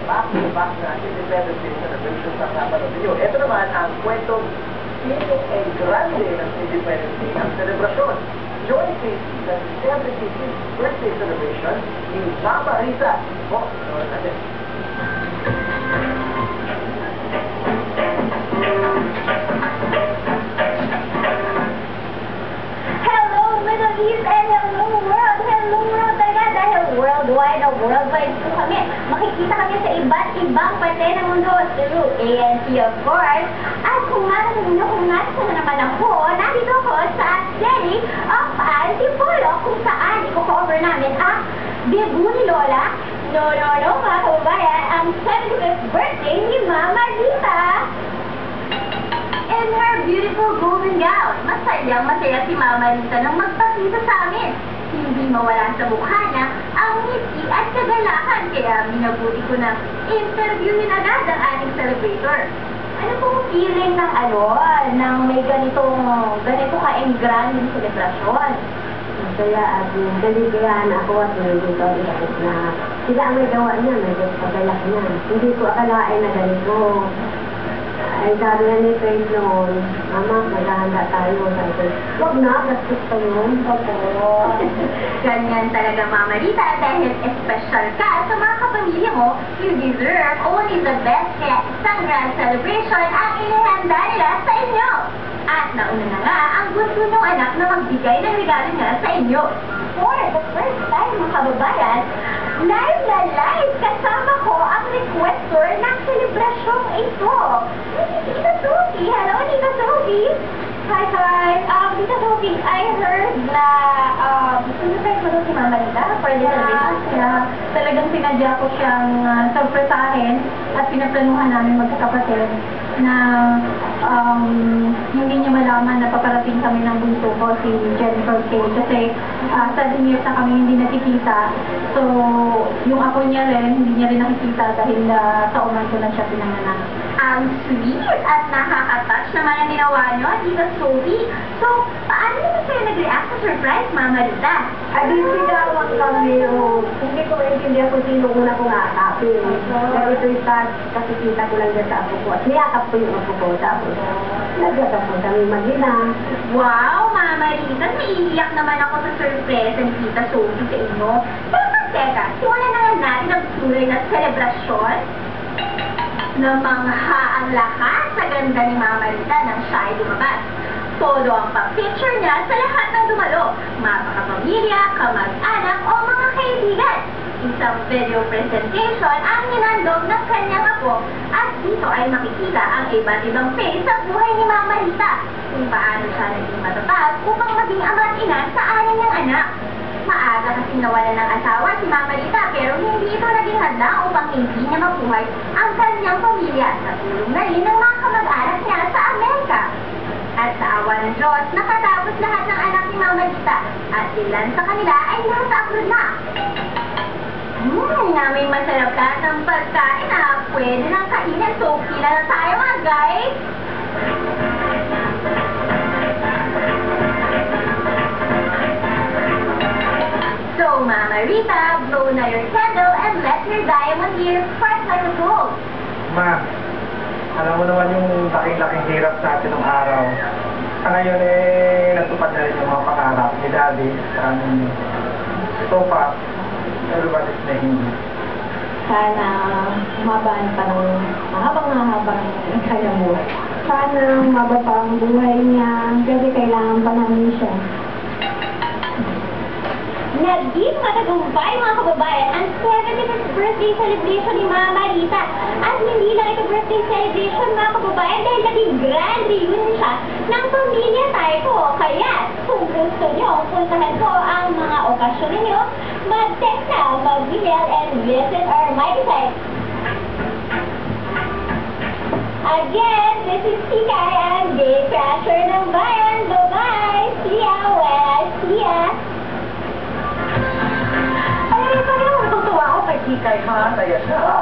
back to back na Independence Day celebrations ang napanood ninyo. Ito naman ang kwentong Sino el Grande ng Independence Day ang selebrasyon. Join Casey ng 75th birthday celebration ni Mama Rita. Noon natin. Middle East and hello world talaga dahil worldwide po kami. Makikita kami sa iba't ibang parte ng mundo through ANC of course. At kung narinig nyo kung nasa naman ako, nandito ako sa City of Antipolo kung saan i-cover namin ang debut ni Lola. No, mga kababayan, ang 75th birthday ni Mama Rita. In her beautiful golden gown, masaya si Mama Rita nang magpakita sa amin. Hindi mawala sa mukha niya ang ngiti at kagalakan, kaya minabuti ko na interviewin agad ang ating celebrator. Ano pong feeling ng nang may ganito ka-engrand yung selebrasyon? Kaya naligayahan ako at nandito na sila ang may gawa niya, medyo pagayak niya. Hindi ko akalain na ganito. Ay sabi na ni Faith noon, Mama, maghahanda tayo. Sabi ko, huwag na, gastos pa yun. Opo. Ganyan talaga, Mama Rita, dahil special ka sa mga kapamilya mo, you deserve only the best, kaya isang grand celebration ang inihanda nila sa inyo. At nauna na nga ang gusto ng anak na magbigay ng regalo niya sa inyo. For the first time, mga kababayan, live na live kasama ko ang requestor ng selebrasyong ito. Tita Sophie. Hello, Tita Sophie. Hi. Tita Sophie, I heard na sinusay ko si Mama Rita for the celebration. Kaya talagang sinadya ko siyang sorpresahin at pinaplanuhan namin magkakapatid na hindi niya malaman na paparating kami ng bunso ko, si Jennifer K. Kasi 7 years na kami hindi nakikita. So, yung ako niya rin, hindi niya rin nakikita dahil sa uman ko na siya pinanganak. Ang sweet at nakaka-touch naman ang ginawa niyo, Tita Sophie. So, paano naman kayo nag-react sa surprise, Mama Rita? Sigawan kami. Hindi ko maintindihan kung sino una kong aakapin. Pero ito'y kasi kita ko lang dyan sa apo ko. At niyakap ko yung apo ko. Tapos, nagkakap ko kami mag-ina. Wow, Mama Rita, naiiyak naman ako sa surprise ng Tita Sophie sa inyo. Pero teka, simulan na lang natin ang tuloy na selebrasyon. Namangha ang lakas sa ganda ni Mama Rita nang siya ay lumabas. Todo ang pa-picture niya sa lahat ng dumalo, mapakapamilya, kamag-anak o mga kaibigan. Isang video presentation ang ninandog ng kanyang apo at dito ay makikita ang iba't ibang face sa buhay ni Mama Rita, kung paano siya naging matatag upang maging ama at ina sa anim niyang anak. Maaga kasi nawalan ng asawa si Mama Rita pero hindi ito naging handa upang hindi niya mabuhay ang kanyang pamilya sa tulong na rin ng mga kamag-anak niya sa Amerika. At sa awa ng Diyos, nakatapos lahat ng anak ni Mama Rita at ilan sa kanila ay nasa abroad na. Na may masarap lahat ng pagkain na pwede nang kainin. So, kila na tayo mga guys! So, Mama Rita, blow na your candle and let your diamond ears spark like a gold. Ma, alam mo naman yung laking-laking hirap natin ng araw. Sa ngayon natupad na rin yung mga pangarap ni Daddy. So far, everybody's making it. Sana umabaan pa ng mahabang kaya mo. Sana umaba pa ang buhay niya kasi kailangan pa namin siya. Naging matagumpay mga kababayan ang 75th birthday celebration ni Mama Rita. At hindi lang ito birthday celebration mga kababayan dahil naging grand reunion siya ng pamilya tayo. Kaya kung gusto nyo puntahan ko ang mga okasyon ninyo, mag-text na, mag-email and visit our website. Again, this is Tikay and Gay Crasher ng Bayan. Bye-bye! See ya! Well, see ya! Ay, parang natutuwa ako kay Kikay, ha? Kaya siya.